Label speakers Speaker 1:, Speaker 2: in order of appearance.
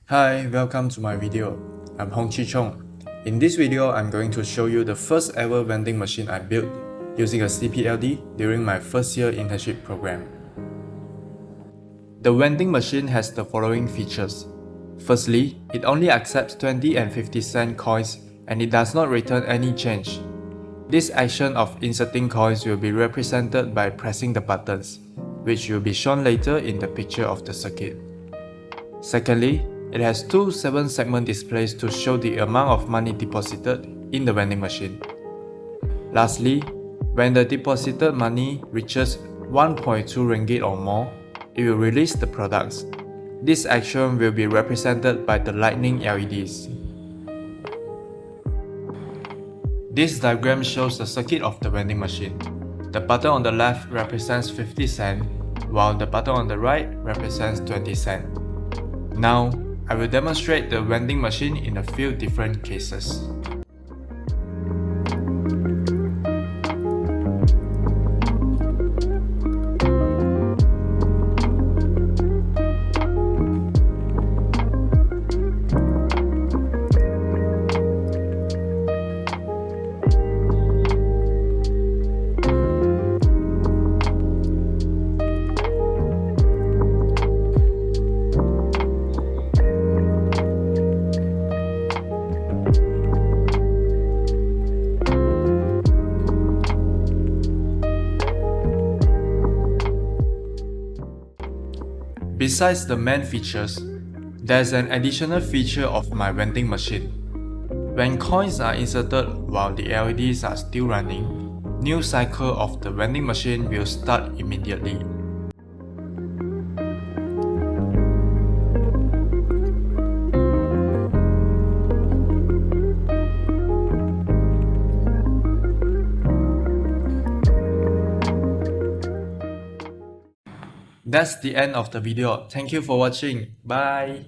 Speaker 1: Hi, welcome to my video. I'm Hong Chi Chong. In this video, I'm going to show you the first ever vending machine I built using a CPLD during my first year internship program. The vending machine has the following features. Firstly, it only accepts 20 and 50-cent coins and it does not return any change. This action of inserting coins will be represented by pressing the buttons, which will be shown later in the picture of the circuit. Secondly, it has two 7-segment displays to show the amount of money deposited in the vending machine. Lastly, when the deposited money reaches 1.2 ringgit or more, it will release the products. This action will be represented by the lightning LEDs. This diagram shows the circuit of the vending machine. The button on the left represents 50 cents, while the button on the right represents 20 cents. Now, I will demonstrate the vending machine in a few different cases. Besides the main features, there's an additional feature of my vending machine. When coins are inserted while the LEDs are still running, new cycle of the vending machine will start immediately. That's the end of the video. Thank you for watching. Bye!